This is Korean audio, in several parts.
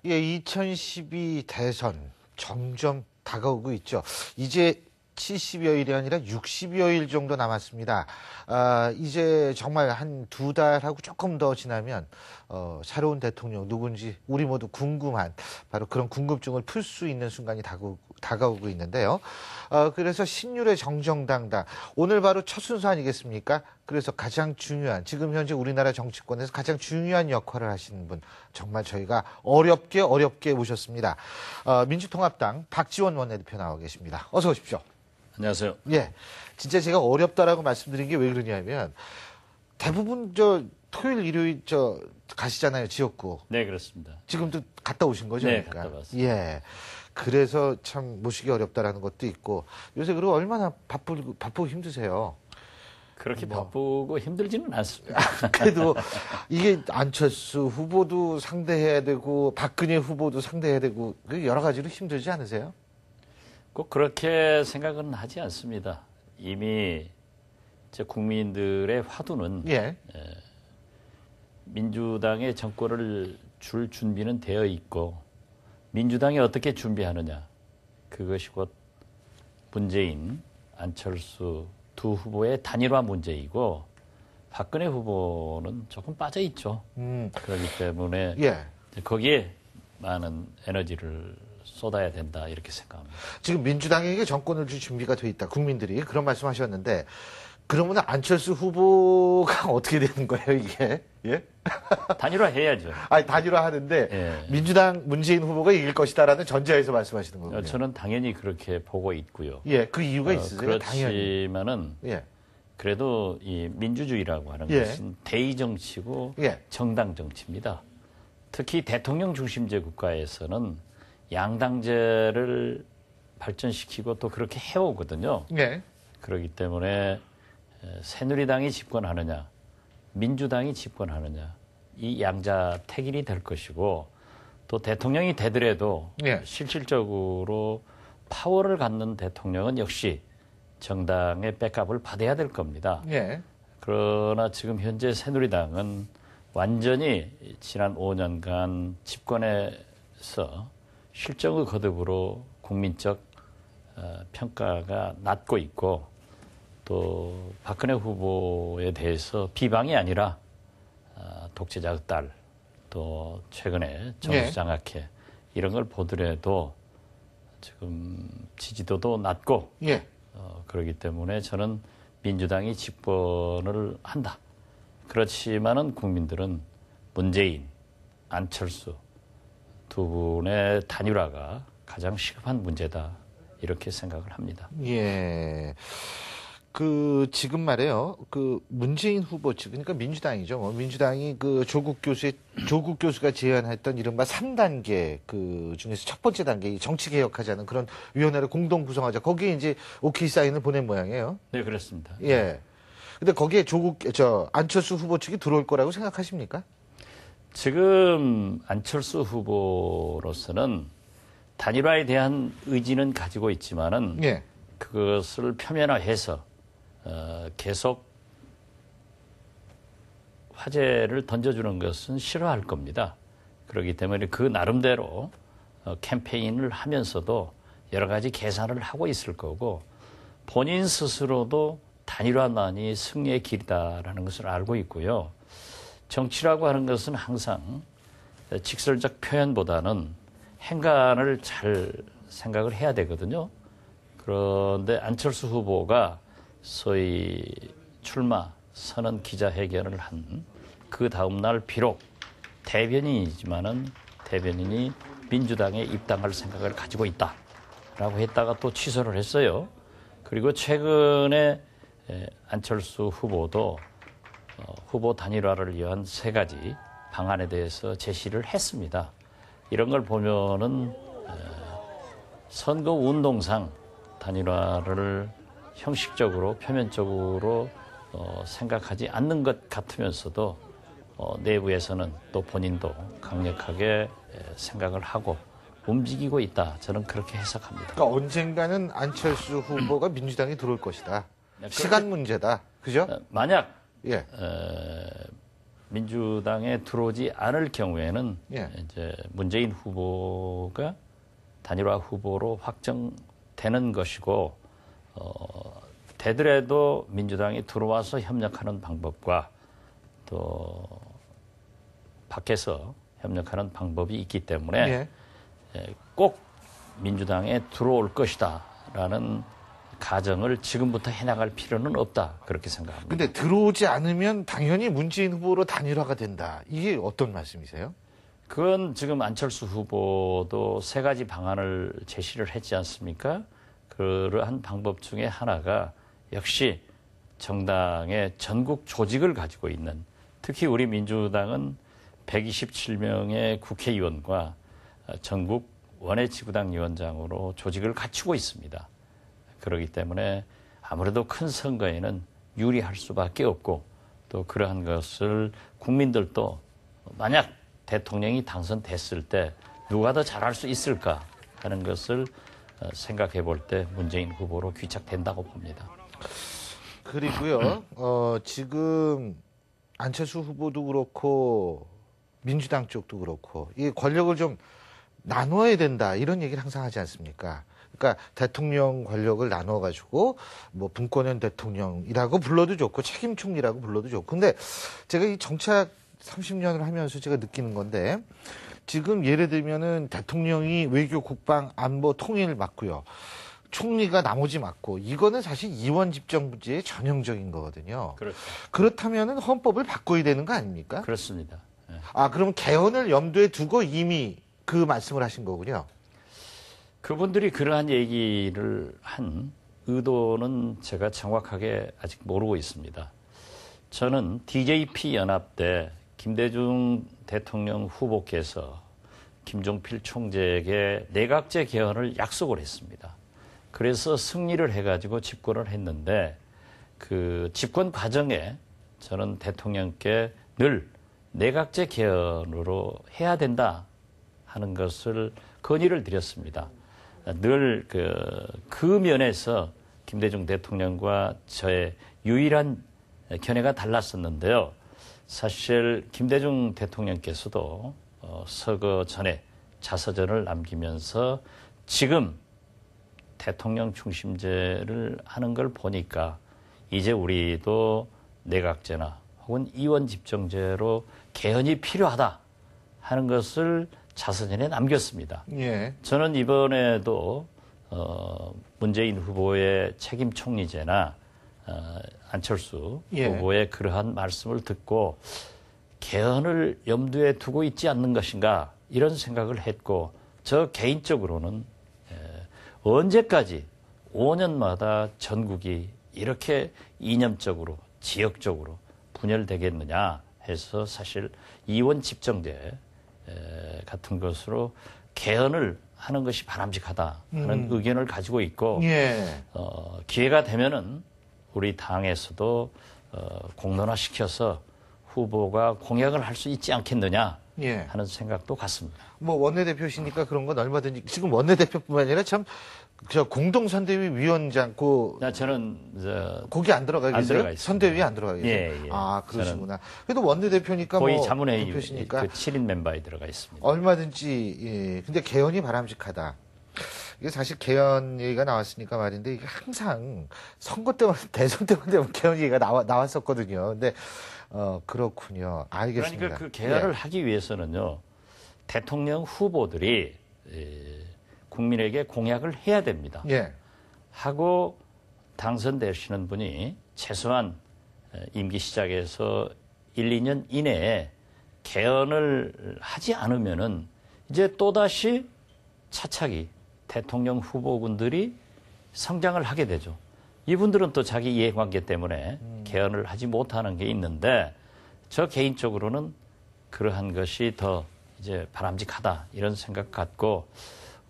예, 2012 대선 점점 다가오고 있죠. 이제 70여일이 아니라 60여일 정도 남았습니다. 이제 정말 한 2달하고 조금 더 지나면 새로운 대통령 누군지 우리 모두 궁금한 바로 그런 궁금증을 풀 수 있는 순간이 다가오고 있는데요. 그래서 신율의 정정당당 오늘 바로 첫 순서 아니겠습니까? 그래서 가장 중요한 지금 현재 우리나라 정치권에서 가장 중요한 역할을 하시는 분 정말 저희가 어렵게 모셨습니다. 민주통합당 박지원 원내대표 나와 계십니다. 어서 오십시오. 안녕하세요. 예, 진짜 제가 어렵다라고 말씀드린 게 왜 그러냐면 대부분 토요일, 일요일 가시잖아요, 지역구. 네, 그렇습니다. 지금도 갔다 오신 거죠? 네, 그러니까. 갔다 왔습니다. 예. 그래서 참 모시기 어렵다라는 것도 있고 요새 그리고 얼마나 바쁘고 힘드세요. 그렇게 바쁘고 힘들지는 않습니다. 그래도 이게 안철수 후보도 상대해야 되고 박근혜 후보도 상대해야 되고 여러 가지로 힘들지 않으세요? 꼭 그렇게 생각은 하지 않습니다. 이미 국민들의 화두는 예. 민주당의 정권을 줄 준비는 되어 있고 민주당이 어떻게 준비하느냐. 그것이 곧 문재인, 안철수 두 후보의 단일화 문제이고 박근혜 후보는 조금 빠져 있죠. 그렇기 때문에 예. 거기에 많은 에너지를 쏟아야 된다 이렇게 생각합니다. 지금 민주당에게 정권을 줄 준비가 돼 있다. 국민들이 그런 말씀하셨는데 그러면 안철수 후보가 어떻게 되는 거예요, 이게? 예? 단일화 해야죠. 아니, 단일화 하는데 예. 민주당 문재인 후보가 이길 것이다라는 전제에서 말씀하시는 거군요. 저는 당연히 그렇게 보고 있고요. 예, 그 이유가 있으세요? 당연히. 그렇지만은 예. 그래도 이 민주주의라고 하는 예. 것은 대의 정치고 예. 정당 정치입니다. 특히 대통령 중심제 국가에서는 양당제를 발전시키고 또 그렇게 해오거든요. 예. 그렇기 때문에 새누리당이 집권하느냐, 민주당이 집권하느냐, 이 양자택일이 될 것이고 또 대통령이 되더라도 예. 실질적으로 파워를 갖는 대통령은 역시 정당의 백업을 받아야 될 겁니다. 예. 그러나 지금 현재 새누리당은 완전히 지난 5년간 집권에서 실정의 거듭으로 국민적 평가가 낮고 있고 또 박근혜 후보에 대해서 비방이 아니라 독재자의 딸, 또 최근에 정수장학회 이런 걸 보더라도 지금 지지도도 낮고 예. 그렇기 때문에 저는 민주당이 집권을 한다. 그렇지만은 국민들은 문재인, 안철수 두 분의 단일화가 가장 시급한 문제다. 이렇게 생각을 합니다. 예. 지금 말이에요. 문재인 후보 측, 그러니까 민주당이죠. 민주당이 조국 교수가 제안했던 이른바 3단계 중에서 첫 번째 단계, 정치 개혁하자는 그런 위원회를 공동 구성하자. 거기에 이제 오케이 사인을 보낸 모양이에요. 네, 그렇습니다. 예. 근데 거기에 안철수 후보 측이 들어올 거라고 생각하십니까? 지금 안철수 후보로서는 단일화에 대한 의지는 가지고 있지만은 예. 그것을 표면화해서 계속 화제를 던져주는 것은 싫어할 겁니다. 그렇기 때문에 그 나름대로 캠페인을 하면서도 여러 가지 계산을 하고 있을 거고 본인 스스로도 단일화만이 승리의 길이다라는 것을 알고 있고요. 정치라고 하는 것은 항상 직설적 표현보다는 행간을 잘 생각을 해야 되거든요. 그런데 안철수 후보가 소위 출마 선언 기자회견을 한 그 다음날 비록 대변인이지만은 대변인이 민주당에 입당할 생각을 가지고 있다라고 했다가 또 취소를 했어요. 그리고 최근에 안철수 후보도 후보 단일화를 위한 3가지 방안에 대해서 제시를 했습니다. 이런 걸 보면은 선거 운동상 단일화를 형식적으로 표면적으로 생각하지 않는 것 같으면서도 내부에서는 또 본인도 강력하게 생각을 하고 움직이고 있다. 저는 그렇게 해석합니다. 그러니까 언젠가는 안철수 후보가 민주당에 들어올 것이다. 시간 문제다. 그죠? 만약 예. 민주당에 들어오지 않을 경우에는 예. 이제 문재인 후보가 단일화 후보로 확정되는 것이고 되더라도 민주당이 들어와서 협력하는 방법과 또 밖에서 협력하는 방법이 있기 때문에 꼭 민주당에 들어올 것이다라는 가정을 지금부터 해나갈 필요는 없다 그렇게 생각합니다. 근데 들어오지 않으면 당연히 문재인 후보로 단일화가 된다. 이게 어떤 말씀이세요? 그건 지금 안철수 후보도 세 가지 방안을 제시를 했지 않습니까? 그러한 방법 중에 하나가 역시 정당의 전국 조직을 가지고 있는, 특히 우리 민주당은 127명의 국회의원과 전국 원외지구당 위원장으로 조직을 갖추고 있습니다. 그렇기 때문에 아무래도 큰 선거에는 유리할 수밖에 없고, 또 그러한 것을 국민들도 만약 대통령이 당선됐을 때 누가 더 잘할 수 있을까 하는 것을 생각해 볼 때 문재인 후보로 귀착된다고 봅니다. 그리고요, 지금 안철수 후보도 그렇고 민주당 쪽도 그렇고 이 권력을 좀 나눠야 된다 이런 얘기를 항상 하지 않습니까? 그러니까 대통령 권력을 나눠가지고 뭐 분권형 대통령이라고 불러도 좋고 책임 총리라고 불러도 좋고. 근데 제가 이 정착 30년을 하면서 제가 느끼는 건데, 지금 예를 들면은 대통령이 외교, 국방, 안보, 통일을 맡고요. 총리가 나머지 맡고, 이거는 사실 이원 집정부제의 전형적인 거거든요. 그렇죠. 그렇다면은 헌법을 바꿔야 되는 거 아닙니까? 그렇습니다. 네. 아, 그럼 개헌을 염두에 두고 이미 그 말씀을 하신 거군요. 그분들이 그러한 얘기를 한 의도는 제가 정확하게 아직 모르고 있습니다. 저는 DJP 연합 때 김대중 대통령 후보께서 김종필 총재에게 내각제 개헌을 약속을 했습니다. 그래서 승리를 해가지고 집권을 했는데, 그 집권 과정에 저는 대통령께 늘 내각제 개헌으로 해야 된다 하는 것을 건의를 드렸습니다. 늘 그 면에서 김대중 대통령과 저의 유일한 견해가 달랐었는데요. 사실 김대중 대통령께서도 서거 전에 자서전을 남기면서 지금 대통령 중심제를 하는 걸 보니까 이제 우리도 내각제나 혹은 이원 집정제로 개헌이 필요하다 하는 것을 자서전에 남겼습니다. 예. 저는 이번에도 문재인 후보의 책임 총리제나 안철수 후보의 그러한 말씀을 듣고 개헌을 염두에 두고 있지 않는 것인가 이런 생각을 했고, 저 개인적으로는 언제까지 5년마다 전국이 이렇게 이념적으로 지역적으로 분열되겠느냐 해서 사실 이원 집정제 같은 것으로 개헌을 하는 것이 바람직하다 하는 의견을 가지고 있고, 기회가 되면은 우리 당에서도 공론화시켜서 후보가 공약을 할 수 있지 않겠느냐 하는 생각도 같습니다. 뭐 원내대표시니까 그런 건 얼마든지. 지금 원내대표뿐만 아니라 참 저 공동선대위 위원장 저는 거기 안 들어가 계세요? 들어가 있습니다. 선대위에 안 들어가 계세요? 예. 아, 그러시구나. 그래도 원내대표니까 거의 뭐 자문회의 대표시니까 그 7인 멤버에 들어가 있습니다. 얼마든지. 예. 근데 개헌이 바람직하다. 이게 사실 개헌 얘기가 나왔으니까 말인데, 이게 항상 선거 때만 대선 때만 되면 개헌 얘기가 나왔었거든요. 근데 그렇군요. 알겠습니다. 그러니까 그 개헌을 하기 위해서는요, 대통령 후보들이 국민에게 공약을 해야 됩니다. 하고 당선되시는 분이 최소한 임기 시작에서 1, 2년 이내에 개헌을 하지 않으면은 이제 또다시 차차기 대통령 후보군들이 성장을 하게 되죠. 이분들은 또 자기 이해관계 때문에 개헌을 하지 못하는 게 있는데, 저 개인적으로는 그러한 것이 더 이제 바람직하다 이런 생각 갖고,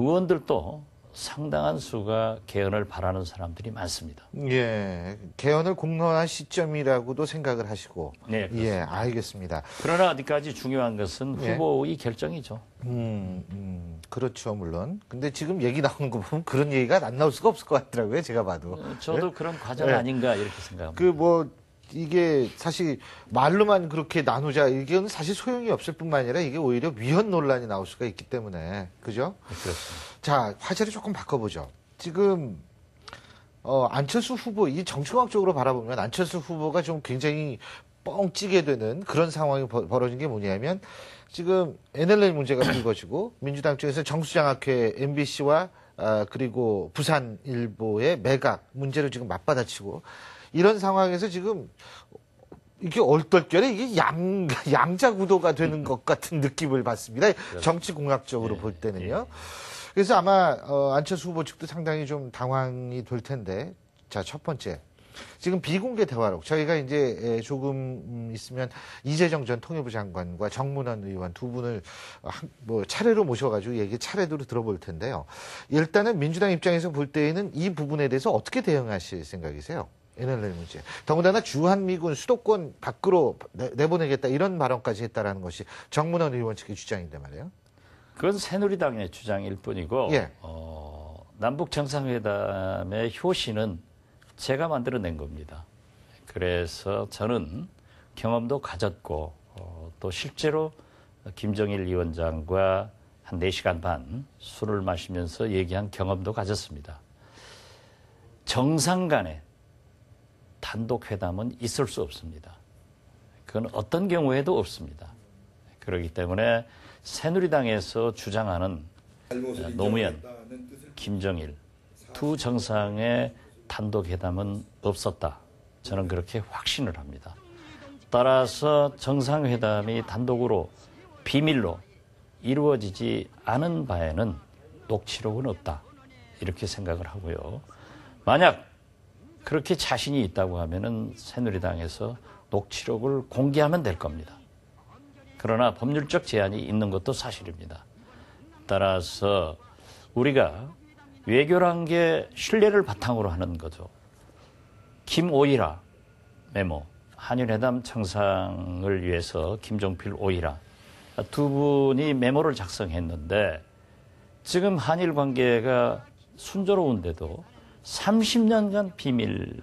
의원들도 상당한 수가 개헌을 바라는 사람들이 많습니다. 예, 개헌을 공론화한 시점이라고도 생각을 하시고. 네, 예, 알겠습니다. 그러나 어디까지 중요한 것은 후보의 결정이죠. 그렇죠, 물론. 근데 지금 얘기 나오는 거 보면 그런 얘기가 안 나올 수가 없을 것 같더라고요, 제가 봐도. 저도 그런 과정 아닌가 이렇게 생각합니다. 그 뭐 이게 사실 말로만 그렇게 나누자 이게는 사실 소용이 없을 뿐만 아니라 이게 오히려 위헌 논란이 나올 수가 있기 때문에 그죠? 그렇습니다. 자, 화제를 조금 바꿔보죠. 지금 안철수 후보 이 정치공학적으로 바라보면 안철수 후보가 좀 굉장히 뻥찌게 되는 그런 상황이 벌어진 게 뭐냐면 지금 NLL 문제가 불거지고 민주당 쪽에서 정수장학회 MBC와 그리고 부산일보의 매각 문제를 지금 맞받아치고 이런 상황에서 지금 이게 얼떨결에 이게 양자 구도가 되는 것 같은 느낌을 받습니다. 정치공학적으로 볼 때는요. 그래서 아마 안철수 후보 측도 상당히 좀 당황이 될 텐데 자, 첫 번째. 지금 비공개 대화록 저희가 이제 조금 있으면 이재정 전 통일부 장관과 정문원 의원 두 분을 뭐 차례로 모셔가지고 얘기 차례대로 들어볼 텐데요. 일단은 민주당 입장에서 볼 때에는 이 부분에 대해서 어떻게 대응하실 생각이세요? NLL 문제. 더군다나 주한미군 수도권 밖으로 내보내겠다 이런 발언까지 했다라는 것이 정문원 의원 측의 주장인데 말이에요. 그건 새누리당의 주장일 뿐이고 예. 남북 정상회담의 효시는 제가 만들어낸 겁니다. 그래서 저는 경험도 가졌고 또 실제로 김정일 위원장과 한 4시간 반 술을 마시면서 얘기한 경험도 가졌습니다. 정상 간의 단독 회담은 있을 수 없습니다. 그건 어떤 경우에도 없습니다. 그렇기 때문에 새누리당에서 주장하는 노무현, 김정일 두 정상의 단독 회담은 없었다. 저는 그렇게 확신을 합니다. 따라서 정상회담이 단독으로 비밀로 이루어지지 않은 바에는 녹취록은 없다. 이렇게 생각을 하고요. 만약 그렇게 자신이 있다고 하면은 새누리당에서 녹취록을 공개하면 될 겁니다. 그러나 법률적 제한이 있는 것도 사실입니다. 따라서 우리가 외교란 게 신뢰를 바탕으로 하는 거죠. 김오이라 메모, 한일회담 청상을 위해서 김종필 오이라 두 분이 메모를 작성했는데 지금 한일 관계가 순조로운데도 30년간 비밀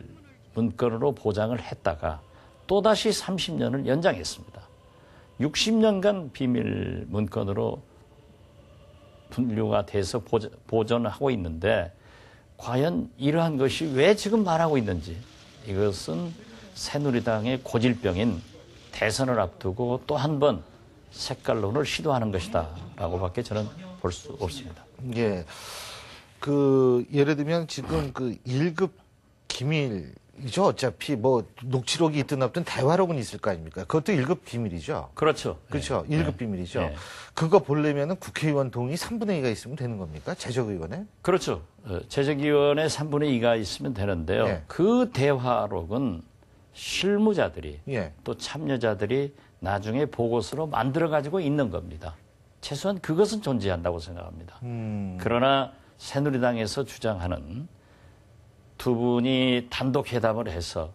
문건으로 보장을 했다가 또다시 30년을 연장했습니다. 60년간 비밀 문건으로 분류가 돼서 보존하고 있는데 과연 이러한 것이 왜 지금 말하고 있는지 이것은 새누리당의 고질병인 대선을 앞두고 또 한 번 색깔론을 시도하는 것이다 라고밖에 저는 볼 수 없습니다. 예. 예를 들면 지금 1급 기밀이죠. 어차피 뭐 녹취록이 있든 없든 대화록은 있을 거 아닙니까? 그것도 1급 비밀이죠. 그렇죠. 그렇죠. 네. 1급 비밀이죠. 네. 그거 보려면은 국회의원 동의 3분의 2가 있으면 되는 겁니까? 제적의원에? 그렇죠. 제적위원회 3분의 2가 있으면 되는데요. 예. 그 대화록은 실무자들이 예. 또 참여자들이 나중에 보고서로 만들어가지고 있는 겁니다. 최소한 그것은 존재한다고 생각합니다. 그러나 새누리당에서 주장하는 두 분이 단독 회담을 해서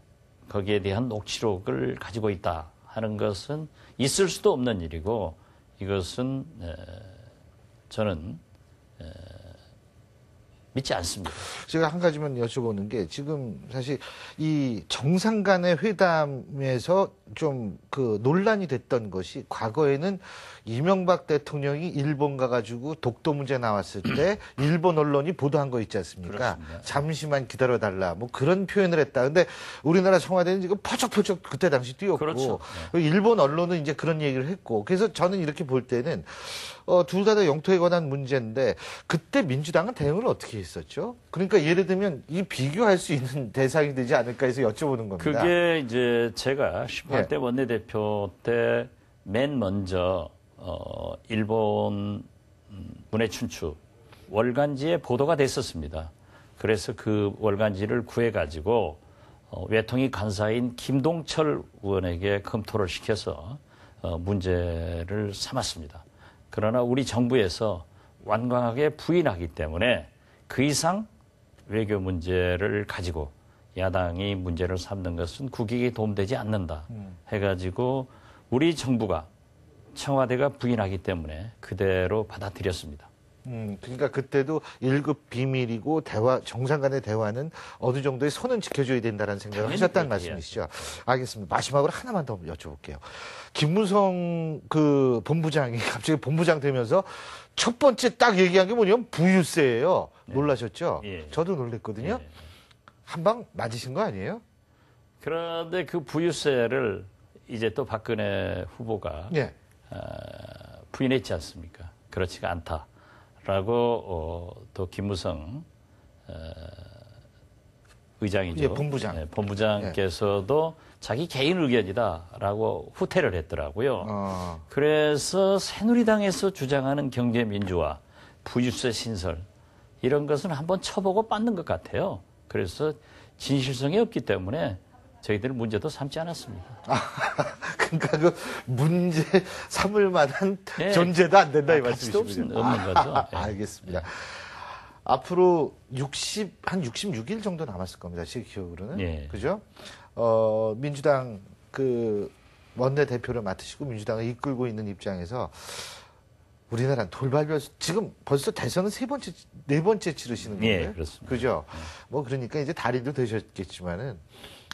거기에 대한 녹취록을 가지고 있다 하는 것은 있을 수도 없는 일이고 이것은 저는 믿지 않습니다. 제가 한 가지만 여쭤보는 게 지금 사실 이 정상 간의 회담에서 좀 논란이 됐던 것이 과거에는 이명박 대통령이 일본 가가지고 독도 문제 나왔을 때 일본 언론이 보도한 거 있지 않습니까? 그렇습니다. 잠시만 기다려달라 뭐 그런 표현을 했다. 근데 우리나라 청와대는 지금 퍼쩍퍼쩍 그때 당시 뛰었고 그렇죠. 일본 언론은 이제 그런 얘기를 했고 그래서 저는 이렇게 볼 때는 둘 다 영토에 관한 문제인데 그때 민주당은 대응을 어떻게 했었죠? 그러니까 예를 들면 이 비교할 수 있는 대상이 되지 않을까 해서 여쭤보는 겁니다. 그게 이제 제가 18대 원내대표 때 맨 먼저 일본 문해 춘추 월간지에 보도가 됐었습니다. 그래서 그 월간지를 구해가지고 외통위 간사인 김동철 의원에게 검토를 시켜서 문제를 삼았습니다. 그러나 우리 정부에서 완강하게 부인하기 때문에 그 이상 외교 문제를 가지고 야당이 문제를 삼는 것은 국익에 도움되지 않는다 해가지고 우리 정부가 청와대가 부인하기 때문에 그대로 받아들였습니다. 그러니까 그때도 1급 비밀이고 정상 간의 대화는 어느 정도의 선은 지켜줘야 된다는 생각을 하셨다는 말씀이시죠. 알겠습니다. 마지막으로 하나만 더 여쭤볼게요. 김무성 그 본부장이 갑자기 본부장 되면서 첫 번째 딱 얘기한 게 뭐냐면 부유세예요. 놀라셨죠? 예. 저도 놀랬거든요. 예. 한 방 맞으신 거 아니에요? 그런데 그 부유세를 이제 또 박근혜 후보가 예. 부인했지 않습니까? 그렇지가 않다라고 또 김무성 의장이죠. 예, 본부장. 네, 본부장께서도 자기 개인 의견이다라고 후퇴를 했더라고요. 그래서 새누리당에서 주장하는 경제 민주화, 부유세 신설 이런 것은 한번 쳐보고 빠는 것 같아요. 그래서 진실성이 없기 때문에 저희들은 문제도 삼지 않았습니다. 그러니까 그 문제 삼을 만한 네. 존재도 안 된다 이 가치도 말씀이십니다. 없는 거죠. 네. 알겠습니다. 앞으로 한 66일 정도 남았을 겁니다. 제 기억으로는. 예. 그죠? 민주당 그 원내대표를 맡으시고 민주당을 이끌고 있는 입장에서 우리나라는 돌발별 지금 벌써 대선은 네 번째 치르시는 건가요? 예, 그렇습니다. 그죠? 뭐 그러니까 이제 달인도 되셨겠지만은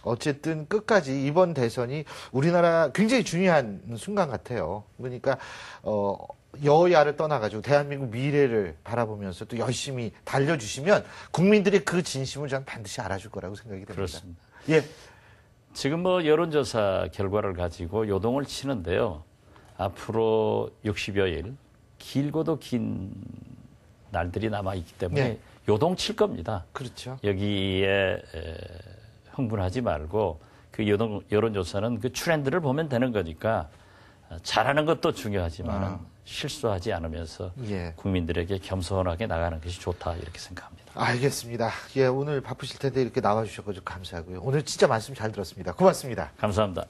어쨌든 끝까지 이번 대선이 우리나라 굉장히 중요한 순간 같아요. 그러니까 여야를 떠나가지고 대한민국 미래를 바라보면서 또 열심히 달려주시면 국민들의 그 진심을 저는 반드시 알아줄 거라고 생각이 됩니다. 그렇습니다. 예. 지금 뭐 여론조사 결과를 가지고 요동을 치는데요. 앞으로 60여일 길고도 긴 날들이 남아있기 때문에 네. 요동칠 겁니다. 그렇죠. 여기에 흥분하지 말고 그 여론조사는 그 트렌드를 보면 되는 거니까 잘하는 것도 중요하지만 실수하지 않으면서 예. 국민들에게 겸손하게 나가는 것이 좋다 이렇게 생각합니다. 알겠습니다. 예, 오늘 바쁘실 텐데 이렇게 나와주셔서 감사하고요. 오늘 진짜 말씀 잘 들었습니다. 고맙습니다. 감사합니다.